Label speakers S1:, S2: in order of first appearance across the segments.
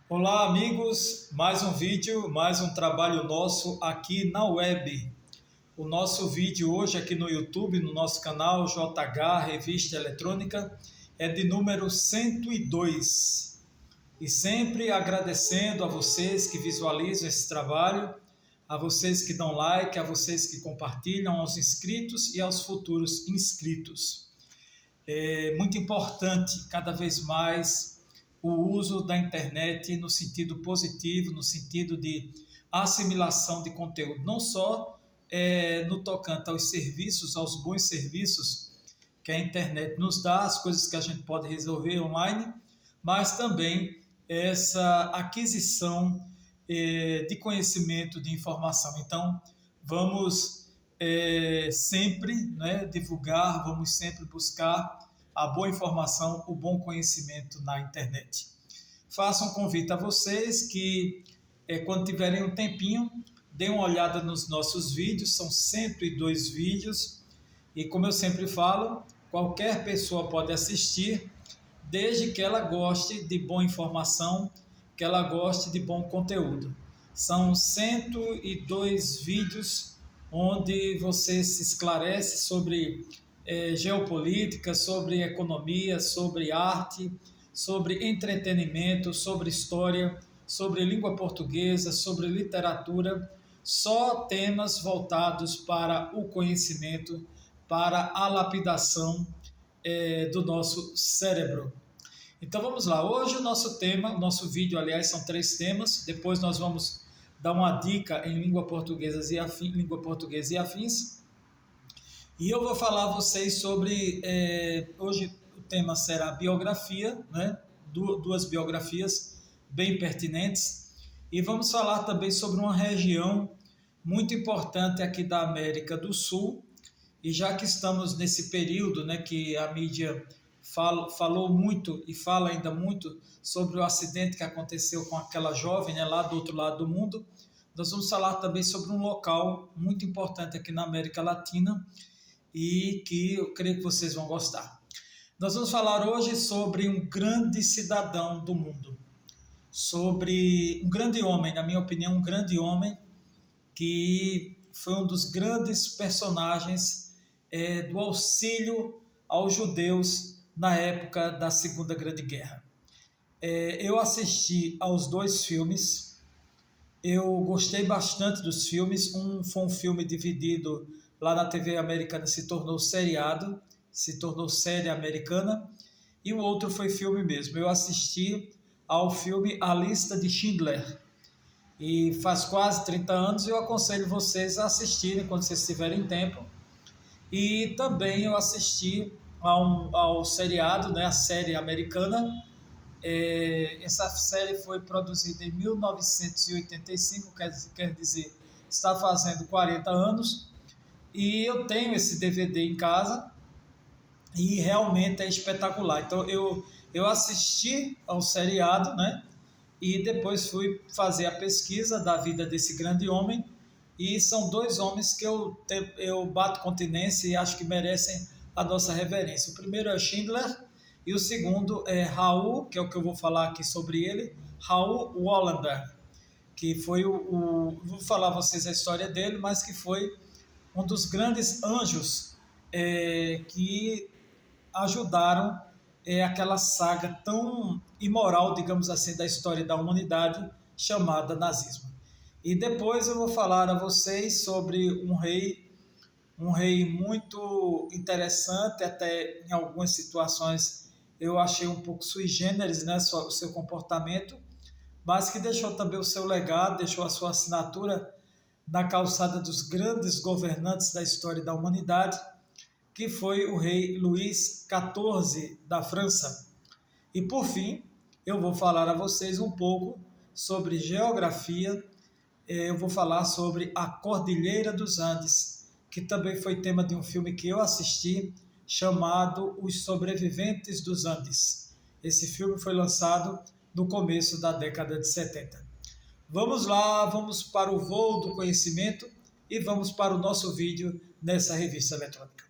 S1: Olá, amigos! Mais um vídeo, mais um trabalho nosso aqui na web. O nosso vídeo hoje aqui no YouTube, no nosso canal JH Revista Eletrônica, é de número 102. E sempre agradecendo a vocês que visualizam esse trabalho, a vocês que dão like, a vocês que compartilham, aos inscritos e aos futuros inscritos. É muito importante cada vez mais o uso da internet no sentido positivo, no sentido de assimilação de conteúdo, não só no tocante aos serviços, aos bons serviços que a internet nos dá, as coisas que a gente pode resolver online, mas também essa aquisição de conhecimento, de informação. Então, vamos sempre, né, divulgar, vamos sempre buscar a boa informação, o bom conhecimento na internet. Faço um convite a vocês que, quando tiverem um tempinho, deem uma olhada nos nossos vídeos, são 102 vídeos, e como eu sempre falo, qualquer pessoa pode assistir, desde que ela goste de boa informação, que ela goste de bom conteúdo. São 102 vídeos onde você se esclarece sobre geopolítica, sobre economia, sobre arte, sobre entretenimento, sobre história, sobre língua portuguesa, sobre literatura, só temas voltados para o conhecimento, para a lapidação do nosso cérebro. Então vamos lá, hoje o nosso tema, o nosso vídeo, aliás, são 3 temas, depois nós vamos dar uma dica em língua portuguesa e afins, e eu vou falar a vocês sobre, hoje o tema será biografia, né? Duas biografias bem pertinentes, e vamos falar também sobre uma região muito importante aqui da América do Sul, e já que estamos nesse período, né, que a mídia falou muito e fala ainda muito sobre o acidente que aconteceu com aquela jovem, né, lá do outro lado do mundo, nós vamos falar também sobre um local muito importante aqui na América Latina, e que eu creio que vocês vão gostar. Nós vamos falar hoje sobre um grande cidadão do mundo, sobre um grande homem, na minha opinião, um grande homem que foi um dos grandes personagens do auxílio aos judeus na época da Segunda Grande Guerra. Eu assisti aos 2 filmes, eu gostei bastante dos filmes. Foi um filme dividido lá na TV americana, se tornou seriado, se tornou série americana, e o outro foi filme mesmo. Eu assisti ao filme A Lista de Schindler, e faz quase 30 anos, e eu aconselho vocês a assistirem quando vocês tiverem tempo. E também eu assisti ao seriado, né, a série americana. Essa série foi produzida em 1985, quer dizer, está fazendo 40 anos, e eu tenho esse DVD em casa, e realmente é espetacular. Então eu assisti ao seriado, né, e depois fui fazer a pesquisa da vida desse grande homem, e são 2 homens que eu bato continência e acho que merecem a nossa reverência. O primeiro é Schindler, e o segundo é Raoul, que é o que eu vou falar aqui sobre ele, Raoul Wallenberg, que foi vou falar a vocês a história dele, mas que foi um dos grandes anjos que ajudaram aquela saga tão imoral, digamos assim, da história da humanidade, chamada nazismo. E depois eu vou falar a vocês sobre um rei muito interessante, até em algumas situações eu achei um pouco sui generis, né, o seu comportamento, mas que deixou também o seu legado, deixou a sua assinatura na calçada dos grandes governantes da história da humanidade, que foi o rei Luís XIV da França. E por fim, eu vou falar a vocês um pouco sobre geografia. Eu vou falar sobre a Cordilheira dos Andes, que também foi tema de um filme que eu assisti, chamado Os Sobreviventes dos Andes. Esse filme foi lançado no começo da década de 70. Vamos lá, vamos para o voo do conhecimento e vamos para o nosso vídeo nessa revista eletrônica.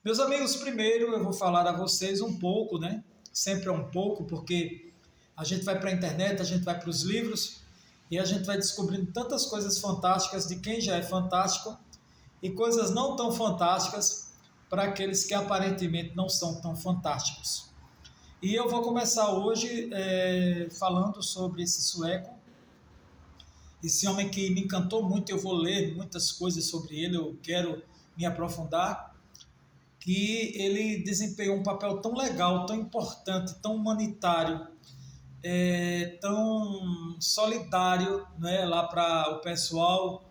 S1: Meus amigos, primeiro eu vou falar a vocês um pouco, né? Sempre é um pouco, porque A gente vai para a internet, a gente vai para os livros e a gente vai descobrindo tantas coisas fantásticas de quem já é fantástico e coisas não tão fantásticas para aqueles que aparentemente não são tão fantásticos. E eu vou começar hoje falando sobre esse sueco, esse homem que me encantou muito. Eu vou ler muitas coisas sobre ele, eu quero me aprofundar, que ele desempenhou um papel tão legal, tão importante, tão humanitário, tão solidário, né, lá para o pessoal,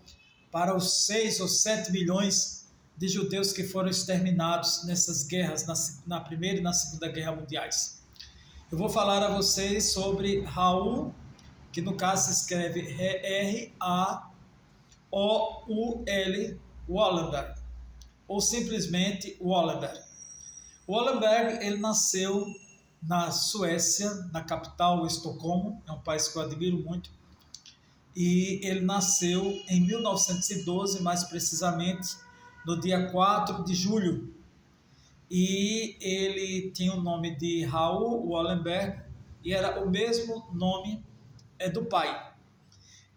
S1: para os 6 ou 7 milhões de judeus que foram exterminados nessas guerras, na Primeira e na Segunda Guerra Mundiais. Eu vou falar a vocês sobre Raoul, que no caso se escreve R-A-O-U-L, Wallenberg, ou simplesmente Wallenberg. Wallenberg, ele nasceu na Suécia, na capital, Estocolmo, é um país que eu admiro muito, e ele nasceu em 1912, mais precisamente no dia 4 de julho, e ele tinha o nome de Raoul Wallenberg, e era o mesmo nome do pai.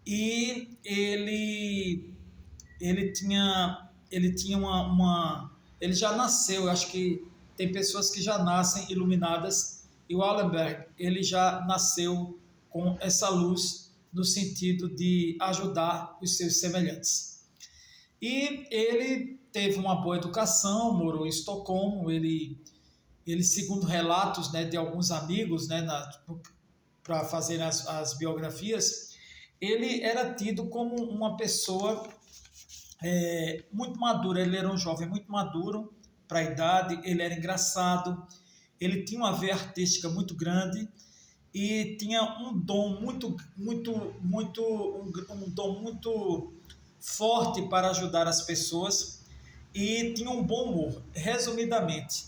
S1: E ele tinha ele já nasceu, eu acho que tem pessoas que já nascem iluminadas, e o Wallenberg, ele já nasceu com essa luz no sentido de ajudar os seus semelhantes. E ele teve uma boa educação, morou em Estocolmo, ele segundo relatos, né, de alguns amigos, né, para fazer as biografias, ele era tido como uma pessoa muito madura. Ele era um jovem muito maduro para a idade, ele era engraçado, ele tinha uma veia artística muito grande e tinha um dom um dom muito forte para ajudar as pessoas, e tinha um bom humor. Resumidamente,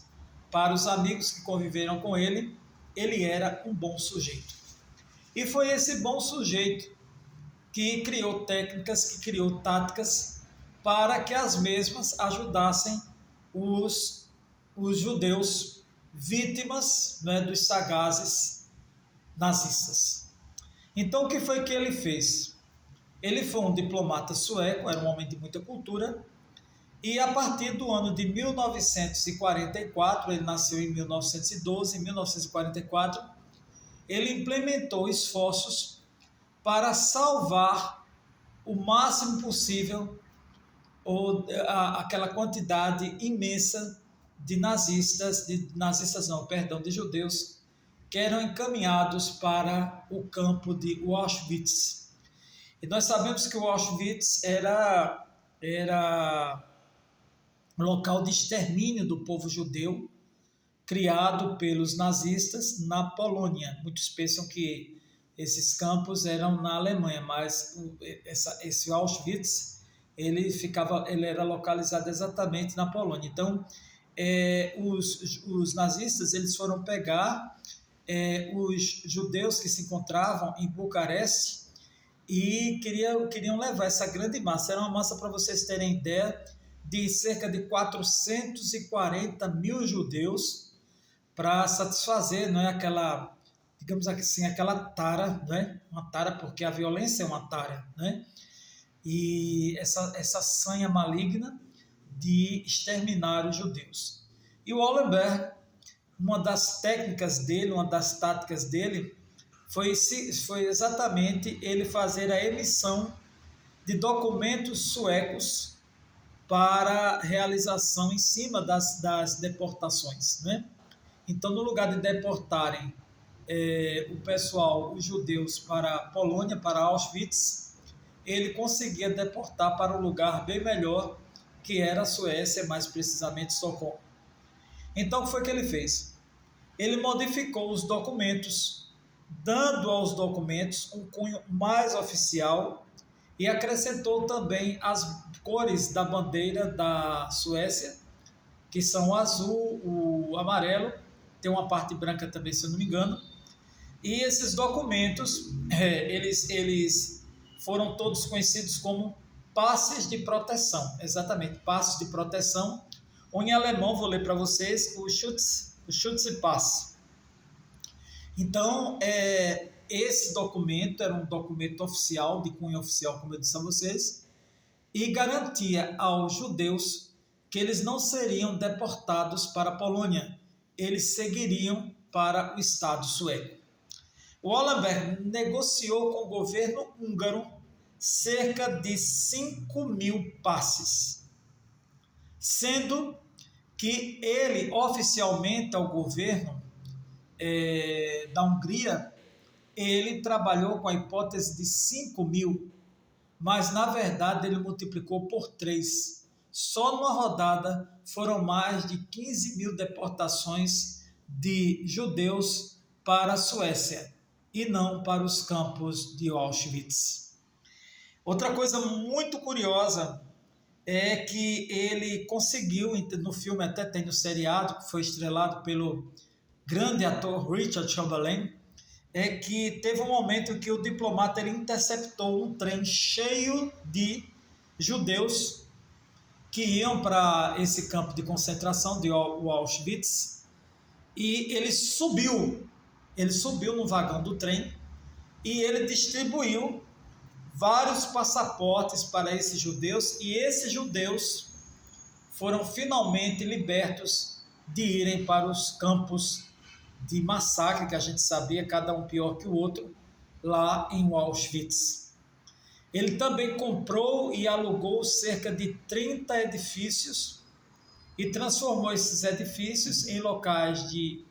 S1: para os amigos que conviveram com ele, ele era um bom sujeito. E foi esse bom sujeito que criou técnicas, que criou táticas para que as mesmas ajudassem os judeus vítimas, né, dos sagazes nazistas. Então, o que foi que ele fez? Ele foi um diplomata sueco, era um homem de muita cultura, e a partir do ano de 1944, ele nasceu em 1912, em 1944, ele implementou esforços para salvar o máximo possível aquela quantidade imensa de de judeus que eram encaminhados para o campo de Auschwitz. E nós sabemos que o Auschwitz era um local de extermínio do povo judeu, criado pelos nazistas na Polônia. Muitos pensam que esses campos eram na Alemanha, mas esse Auschwitz ele era localizado exatamente na Polônia. Então, os nazistas eles foram pegar os judeus que se encontravam em Bucareste e queriam levar essa grande massa. Era uma massa, para vocês terem ideia, de cerca de 440 mil judeus, para satisfazer, não é, aquela, digamos assim, aquela tara, né? Uma tara, porque a violência é uma tara, né? E essa sanha maligna de exterminar os judeus. E o Wallenberg, uma das técnicas dele, uma das táticas dele, foi exatamente ele fazer a emissão de documentos suecos para realização em cima das deportações, né? Então, no lugar de deportarem o pessoal, os judeus, para a Polônia, para Auschwitz, ele conseguia deportar para um lugar bem melhor, que era a Suécia, mais precisamente Estocolmo. Então, o que foi que ele fez? Ele modificou os documentos, dando aos documentos um cunho mais oficial, e acrescentou também as cores da bandeira da Suécia, que são o azul, o amarelo, tem uma parte branca também, se eu não me engano. E esses documentos, eles foram todos conhecidos como passes de proteção, exatamente, passes de proteção, ou em alemão, vou ler para vocês, o Schutzpass. Então, esse documento era um documento oficial, de cunho oficial, como eu disse a vocês, e garantia aos judeus que eles não seriam deportados para a Polônia, eles seguiriam para o Estado sueco. O Wallenberg negociou com o governo húngaro cerca de 5.000 passes, sendo que ele, oficialmente, ao governo da Hungria, ele trabalhou com a hipótese de 5.000, mas na verdade ele multiplicou por 3. Só numa rodada foram mais de 15.000 deportações de judeus para a Suécia e não para os campos de Auschwitz. Outra coisa muito curiosa é que ele conseguiu, no filme até tem no seriado, que foi estrelado pelo grande ator Richard Chamberlain, é que teve um momento em que o diplomata ele interceptou um trem cheio de judeus que iam para esse campo de concentração de Auschwitz, e ele subiu no vagão do trem e ele distribuiu vários passaportes para esses judeus, e esses judeus foram finalmente libertos de irem para os campos de massacre, que a gente sabia, cada um pior que o outro, lá em Auschwitz. Ele também comprou e alugou cerca de 30 edifícios e transformou esses edifícios em locais de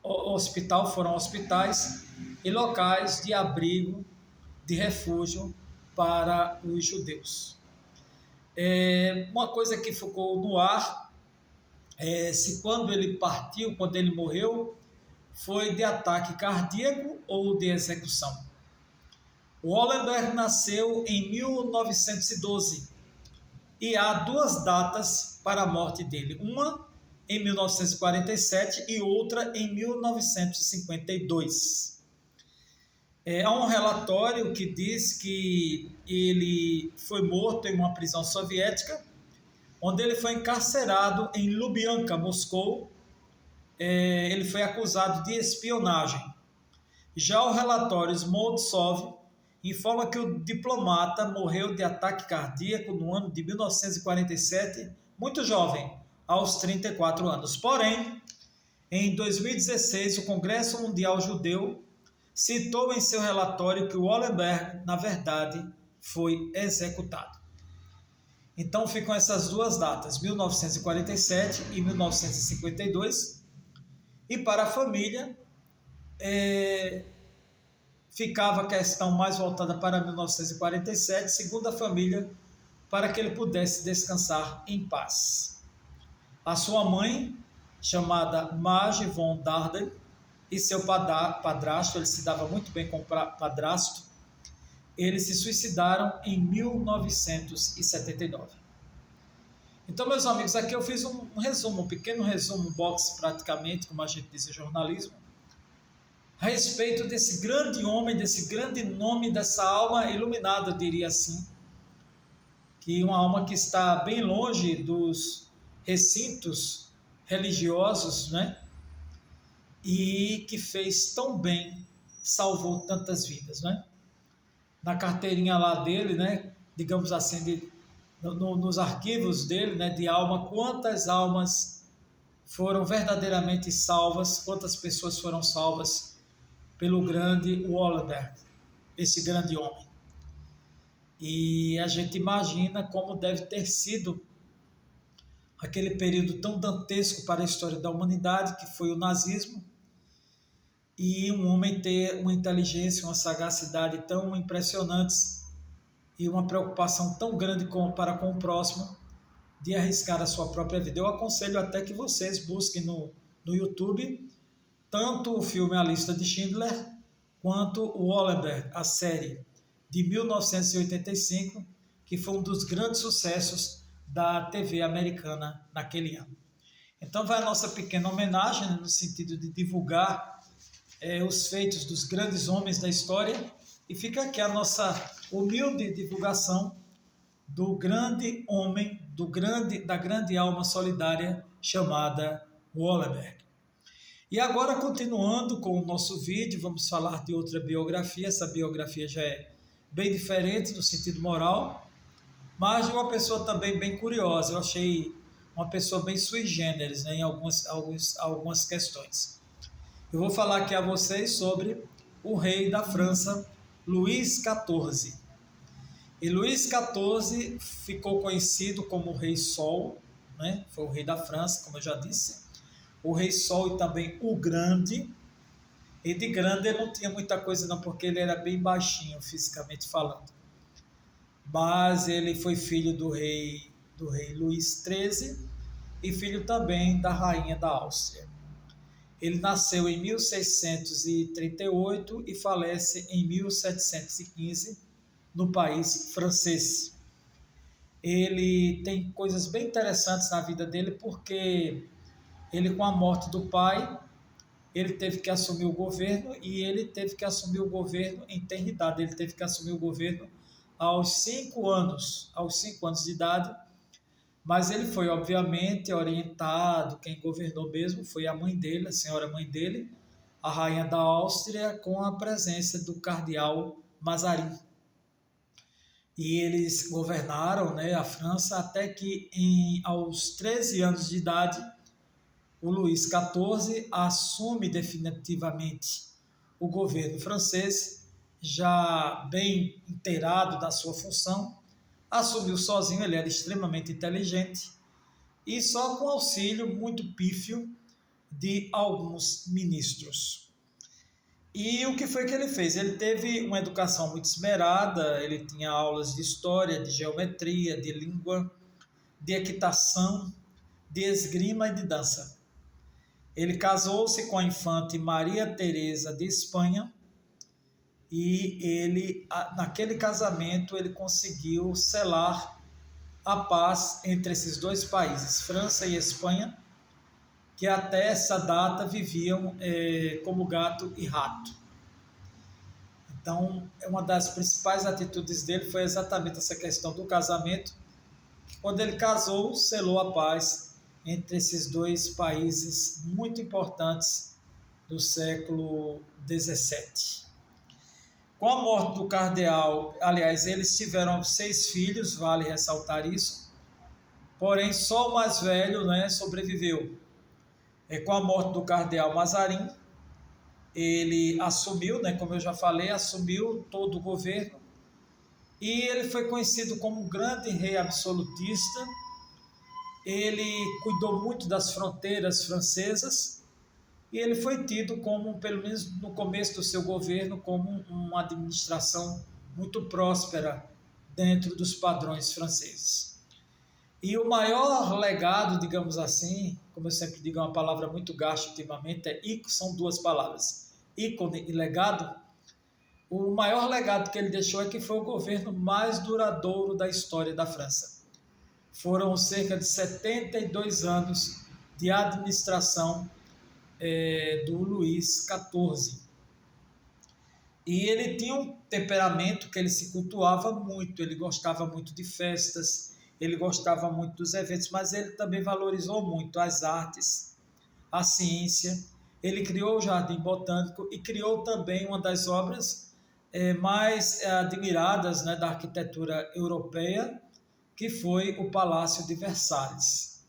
S1: hospital, foram hospitais, e locais de abrigo, de refúgio para os judeus. Uma coisa que ficou no ar, se quando ele partiu, quando ele morreu, foi de ataque cardíaco ou de execução. O Wallenberg nasceu em 1912 e há 2 datas para a morte dele, uma em 1947 e outra em 1952. Há um relatório que diz que ele foi morto em uma prisão soviética, onde ele foi encarcerado em Lubyanka, Moscou. Ele foi acusado de espionagem. Já o relatório Smoltsov informa que o diplomata morreu de ataque cardíaco no ano de 1947, muito jovem, aos 34 anos. Porém, em 2016, o Congresso Mundial Judeu citou em seu relatório que o Wallenberg, na verdade, foi executado. Então ficam essas 2 datas, 1947 e 1952, e para a família ficava a questão mais voltada para 1947, segundo a família, para que ele pudesse descansar em paz. A sua mãe, chamada Marge von Darden, e seu padrasto, ele se dava muito bem com o padrasto, eles se suicidaram em 1979. Então, meus amigos, aqui eu fiz um resumo, um pequeno resumo, box praticamente, como a gente diz em jornalismo, a respeito desse grande homem, desse grande nome, dessa alma iluminada, eu diria assim, que uma alma que está bem longe dos recintos religiosos, né? E que fez tão bem, salvou tantas vidas, né? Na carteirinha lá dele, né? Digamos assim, nos arquivos dele, né? De alma, quantas almas foram verdadeiramente salvas, quantas pessoas foram salvas pelo grande Wallenberg, esse grande homem. E a gente imagina como deve ter sido aquele período tão dantesco para a história da humanidade, que foi o nazismo, e um homem ter uma inteligência, uma sagacidade tão impressionantes e uma preocupação tão grande para com o próximo, de arriscar a sua própria vida. Eu aconselho até que vocês busquem no YouTube tanto o filme A Lista de Schindler, quanto o Wallenberg, a série de 1985, que foi um dos grandes sucessos da TV americana naquele ano. Então vai a nossa pequena homenagem, né, no sentido de divulgar os feitos dos grandes homens da história, e fica aqui a nossa humilde divulgação do grande homem, da grande alma solidária chamada Wallenberg. E agora, continuando com o nosso vídeo, vamos falar de outra biografia. Essa biografia já é bem diferente no sentido moral, mas de uma pessoa também bem curiosa. Eu achei uma pessoa bem sui generis, né, em algumas questões. Eu vou falar aqui a vocês sobre o rei da França, Luís XIV. E Luís XIV ficou conhecido como o Rei Sol, né? Foi o rei da França, como eu já disse. O Rei Sol e também o Grande. E de grande ele não tinha muita coisa não, porque ele era bem baixinho, fisicamente falando. Mas ele foi filho do rei Luís XIII e filho também da rainha da Áustria. Ele nasceu em 1638 e falece em 1715 no país francês. Ele tem coisas bem interessantes na vida dele, porque ele, com a morte do pai, ele teve que assumir o governo, e ele teve que assumir o governo em tenra idade. Ele teve que assumir o governo aos 5 anos de idade, mas ele foi, obviamente, orientado. Quem governou mesmo foi a mãe dele, a senhora mãe dele, a rainha da Áustria, com a presença do cardeal Mazarin. E eles governaram, né, a França até que, aos 13 anos de idade, o Luís XIV assume definitivamente o governo francês, já bem inteirado da sua função. Assumiu sozinho, ele era extremamente inteligente, e só com auxílio muito pífio de alguns ministros. E o que foi que ele fez? Ele teve uma educação muito esmerada. Ele tinha aulas de história, de geometria, de língua, de equitação, de esgrima e de dança. Ele casou-se com a infante Maria Teresa de Espanha, e ele, naquele casamento, ele conseguiu selar a paz entre esses dois países, França e Espanha, que até essa data viviam como gato e rato. Então, uma das principais atitudes dele foi exatamente essa questão do casamento. Quando ele casou, selou a paz entre esses dois países muito importantes do século XVII. Com a morte do cardeal, aliás, eles tiveram 6 filhos, vale ressaltar isso, porém só o mais velho, né, sobreviveu. Com a morte do cardeal Mazarin, ele assumiu, né, como eu já falei, assumiu todo o governo, e ele foi conhecido como um grande rei absolutista. Ele cuidou muito das fronteiras francesas, e ele foi tido como, pelo menos no começo do seu governo, como uma administração muito próspera dentro dos padrões franceses. E o maior legado, digamos assim, como eu sempre digo, é uma palavra muito gasta ultimamente, são 2 palavras, ícone e legado. O maior legado que ele deixou é que foi o governo mais duradouro da história da França. Foram cerca de 72 anos de administração do Luís XIV. E ele tinha um temperamento que ele se cultuava muito, ele gostava muito de festas, ele gostava muito dos eventos, mas ele também valorizou muito as artes, a ciência. Ele criou o Jardim Botânico e criou também uma das obras mais admiradas, né, da arquitetura europeia, que foi o Palácio de Versalhes,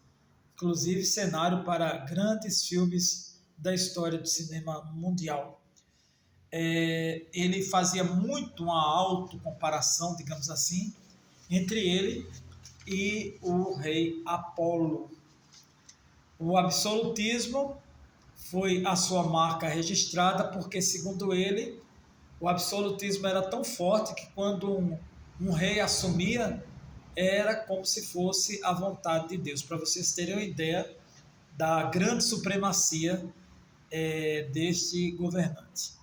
S1: inclusive cenário para grandes filmes da história do cinema mundial. Ele fazia muito uma autocomparação, digamos assim, entre ele e o rei Apolo. O absolutismo foi a sua marca registrada, porque, segundo ele, o absolutismo era tão forte que, quando um rei assumia, era como se fosse a vontade de Deus. Para vocês terem uma ideia da grande supremacia deste governante.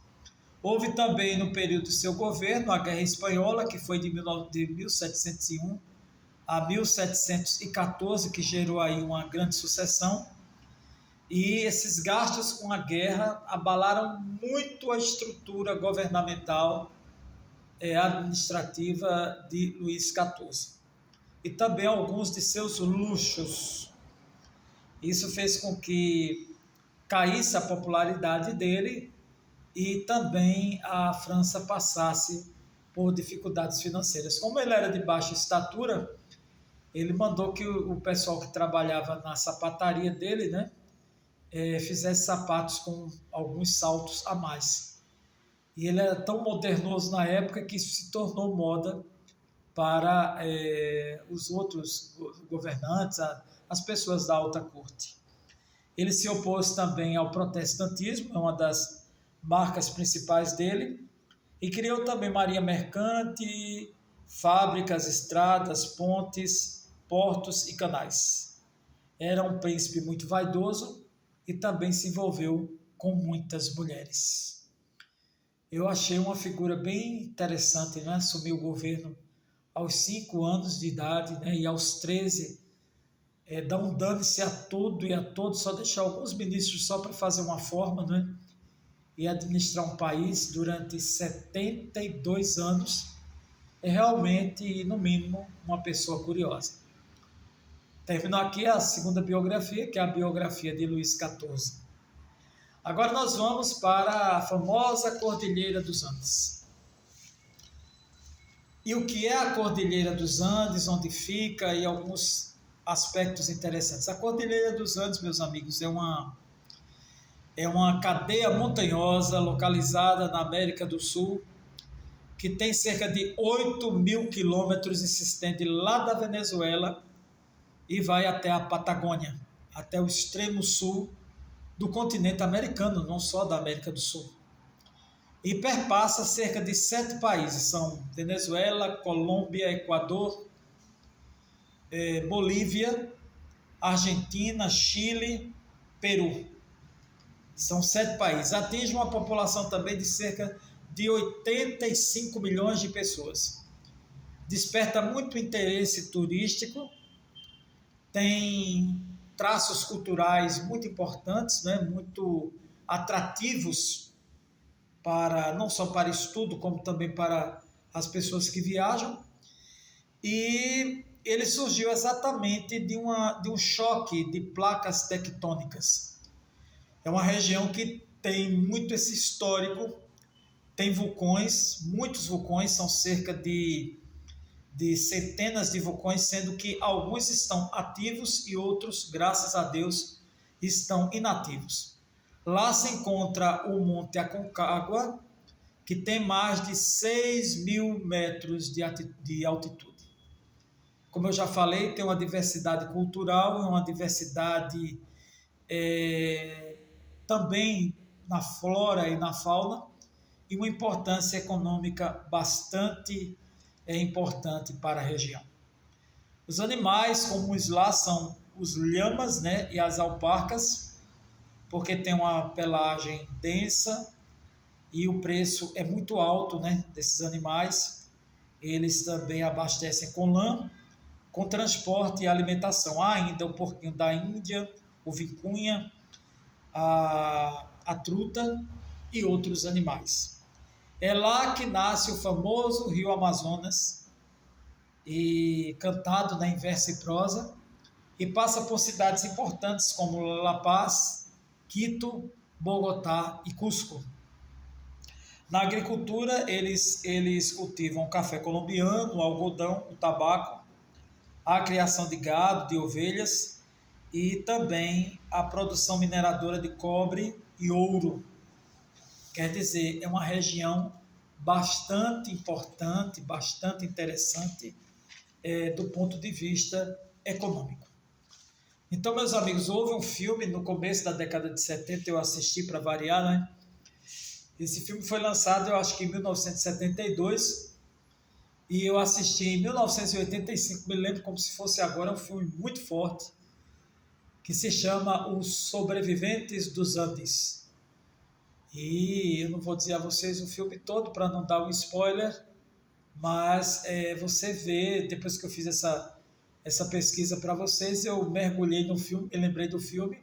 S1: Houve também, no período do seu governo, a Guerra Espanhola, que foi de 1701 a 1714, que gerou aí uma grande sucessão. E esses gastos com a guerra abalaram muito a estrutura governamental administrativa de Luís XIV. E também alguns de seus luxos. Isso fez com que caísse a popularidade dele e também a França passasse por dificuldades financeiras. Como ele era de baixa estatura, ele mandou que o pessoal que trabalhava na sapataria dele, né, fizesse sapatos com alguns saltos a mais. E ele era tão modernoso na época que isso se tornou moda para os outros governantes, as pessoas da alta corte. Ele se opôs também ao protestantismo, é uma das marcas principais dele, e criou também marinha mercante, fábricas, estradas, pontes, portos e canais. Era um príncipe muito vaidoso e também se envolveu com muitas mulheres. Eu achei uma figura bem interessante, né? Assumiu o governo aos 5 anos de idade, né? E aos 13, dá um dane-se a tudo e a todos, só deixar alguns ministros só para fazer uma forma, né? E administrar um país durante 72 anos é realmente, no mínimo, uma pessoa curiosa. Terminou aqui a segunda biografia, que é a biografia de Luís XIV. Agora nós vamos para a famosa Cordilheira dos Andes. E o que é a Cordilheira dos Andes, onde fica e alguns aspectos interessantes. A Cordilheira dos Andes, meus amigos, é uma cadeia montanhosa localizada na América do Sul, que tem cerca de 8.000 quilômetros e se estende lá da Venezuela e vai até a Patagônia, até o extremo sul do continente americano, não só da América do Sul. E perpassa cerca de 7 países, são Venezuela, Colômbia, Equador, Bolívia, Argentina, Chile, Peru. São 7 países. Atinge uma população também de cerca de 85 milhões de pessoas. Desperta muito interesse turístico, tem traços culturais muito importantes, né, muito atrativos não só para estudo, como também para as pessoas que viajam. E ele surgiu exatamente de um choque de placas tectônicas. É uma região que tem muito esse histórico, tem vulcões, muitos vulcões, são cerca de centenas de vulcões, sendo que alguns estão ativos e outros, graças a Deus, estão inativos. Lá se encontra o Monte Aconcagua, que tem mais de 6.000 metros de altitude. Como eu já falei, tem uma diversidade cultural e uma diversidade também na flora e na fauna, e uma importância econômica bastante importante para a região. Os animais comuns lá são os lhamas, né, e as alpacas, porque tem uma pelagem densa e o preço é muito alto, né, desses animais. Eles também abastecem com lã, com transporte e alimentação. Há ainda o porquinho da Índia, o vicunha, a truta e outros animais. É lá que nasce o famoso rio Amazonas, e cantado em verso e prosa, e passa por cidades importantes como La Paz, Quito, Bogotá e Cusco. Na agricultura, eles cultivam o café colombiano, o algodão, o tabaco, a criação de gado, de ovelhas e também a produção mineradora de cobre e ouro. Quer dizer, é uma região bastante importante, bastante interessante do ponto de vista econômico. Então, meus amigos, houve um filme no começo da década de 70, eu assisti para variar, né? Esse filme foi lançado, eu acho que em 1972, e eu assisti em 1985, me lembro como se fosse agora, um filme muito forte, que se chama Os Sobreviventes dos Andes. E eu não vou dizer a vocês o filme todo para não dar um spoiler, mas você vê, depois que eu fiz essa pesquisa para vocês, eu mergulhei no filme, me lembrei do filme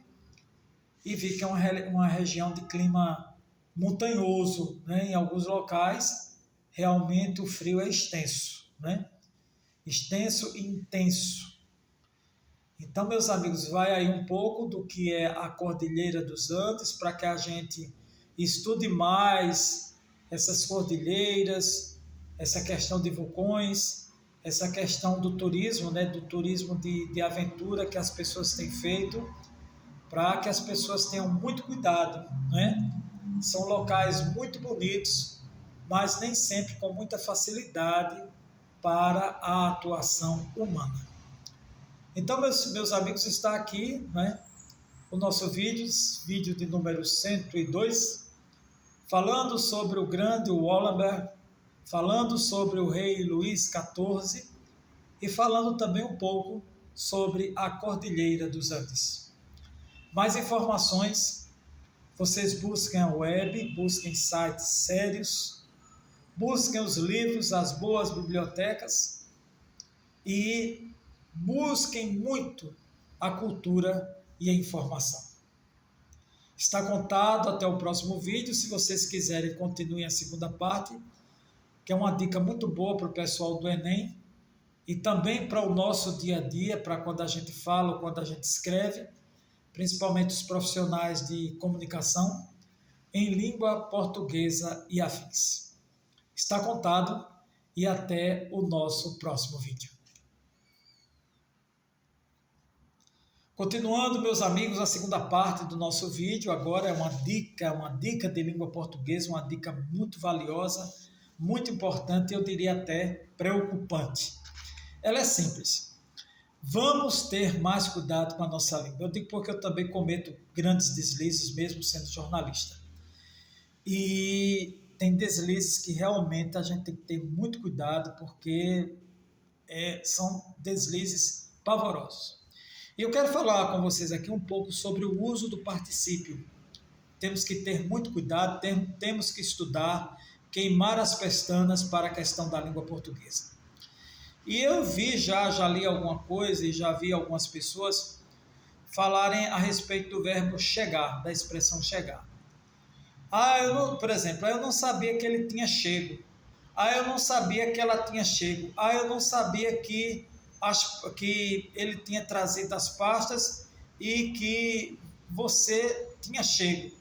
S1: e vi que é uma região de clima montanhoso, né? Em alguns locais realmente o frio é extenso, né? Extenso e intenso. Então, meus amigos, vai aí um pouco do que é a Cordilheira dos Andes, para que a gente estude mais essas cordilheiras, essa questão de vulcões, essa questão do turismo, né, do turismo de aventura que as pessoas têm feito, para que as pessoas tenham muito cuidado, né? São locais muito bonitos, mas nem sempre com muita facilidade para a atuação humana. Então, meus amigos, está aqui, né, o nosso vídeo de número 102, falando sobre o grande Wallenberg, falando sobre o rei Luís XIV e falando também um pouco sobre a Cordilheira dos Andes. Mais informações, vocês busquem a web, busquem sites sérios, busquem os livros, as boas bibliotecas e busquem muito a cultura e a informação. Está contado até o próximo vídeo. Se vocês quiserem, continuem a segunda parte, que é uma dica muito boa para o pessoal do Enem e também para o nosso dia a dia, para quando a gente fala ou quando a gente escreve, principalmente os profissionais de comunicação, em língua portuguesa e afins. Está contado e até o nosso próximo vídeo. Continuando, meus amigos, a segunda parte do nosso vídeo, agora é uma dica de língua portuguesa, uma dica muito valiosa, muito importante, eu diria até preocupante. Ela é simples. Vamos ter mais cuidado com a nossa língua. Eu digo porque eu também cometo grandes deslizes, mesmo sendo jornalista. E tem deslizes que realmente a gente tem que ter muito cuidado, porque são deslizes pavorosos. E eu quero falar com vocês aqui um pouco sobre o uso do particípio. Temos que ter muito cuidado, temos que estudar, queimar as pestanas para a questão da língua portuguesa. E eu já li alguma coisa e já vi algumas pessoas falarem a respeito do verbo chegar, da expressão chegar. Por exemplo, eu não sabia que ele tinha chego. Eu não sabia que ela tinha chego. Eu não sabia que ele tinha trazido as pastas e que você tinha chego.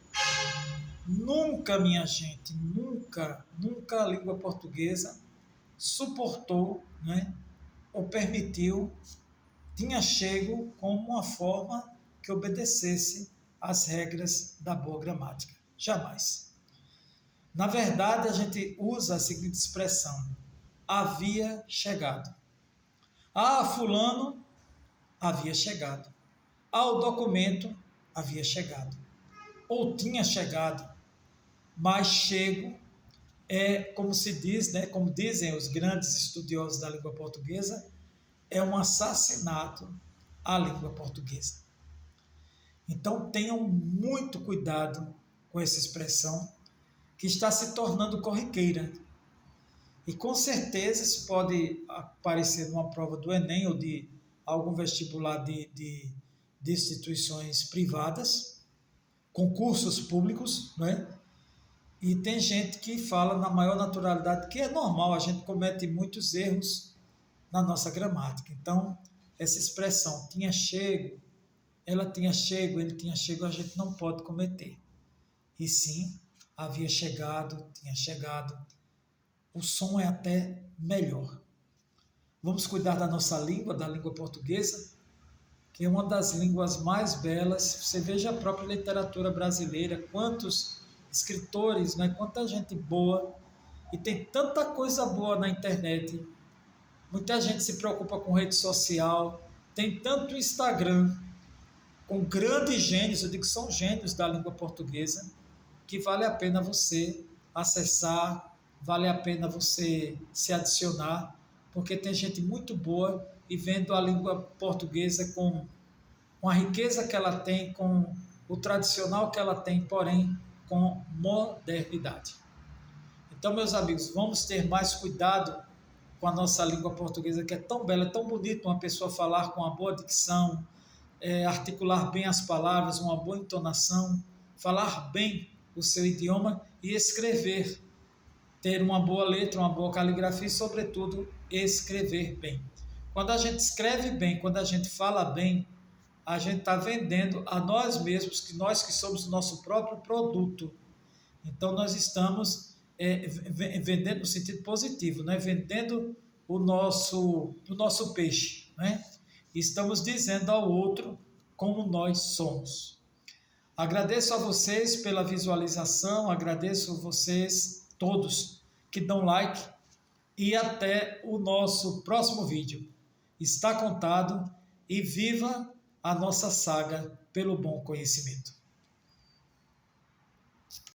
S1: Nunca, minha gente, nunca a língua portuguesa suportou, né, ou permitiu, tinha chego como uma forma que obedecesse às regras da boa gramática. Jamais. Na verdade, a gente usa a seguinte expressão: havia chegado. Fulano havia chegado. O documento havia chegado. Ou tinha chegado. Mas chego é, como se diz, né, como dizem os grandes estudiosos da língua portuguesa, é um assassinato à língua portuguesa. Então tenham muito cuidado com essa expressão que está se tornando corriqueira. E com certeza isso pode aparecer numa prova do Enem ou de algum vestibular de instituições privadas, concursos públicos, não é? E tem gente que fala na maior naturalidade, que é normal, a gente comete muitos erros na nossa gramática. Então, essa expressão, tinha chego, ela tinha chego, ele tinha chego, a gente não pode cometer. E sim, havia chegado, tinha chegado. O som é até melhor. Vamos cuidar da nossa língua, da língua portuguesa, que é uma das línguas mais belas. Você veja a própria literatura brasileira, quantos escritores, né? Quanta gente boa, e tem tanta coisa boa na internet. Muita gente se preocupa com rede social, tem tanto Instagram, com grandes gênios, eu digo que são gênios da língua portuguesa, que vale a pena você acessar, vale a pena você se adicionar, porque tem gente muito boa e vendo a língua portuguesa com a riqueza que ela tem, com o tradicional que ela tem, porém com modernidade. Então, meus amigos, vamos ter mais cuidado com a nossa língua portuguesa, que é tão bela, é tão bonito uma pessoa falar com uma boa dicção, articular bem as palavras, uma boa entonação, falar bem o seu idioma e escrever, ter uma boa letra, uma boa caligrafia e, sobretudo, escrever bem. Quando a gente escreve bem, quando a gente fala bem, a gente está vendendo a nós mesmos, que nós que somos o nosso próprio produto. Então, nós estamos vendendo no sentido positivo, né? Vendendo o nosso peixe. Né? Estamos dizendo ao outro como nós somos. Agradeço a vocês pela visualização, agradeço a vocês todos que dão like e até o nosso próximo vídeo. Está contado e viva a nossa saga pelo bom conhecimento.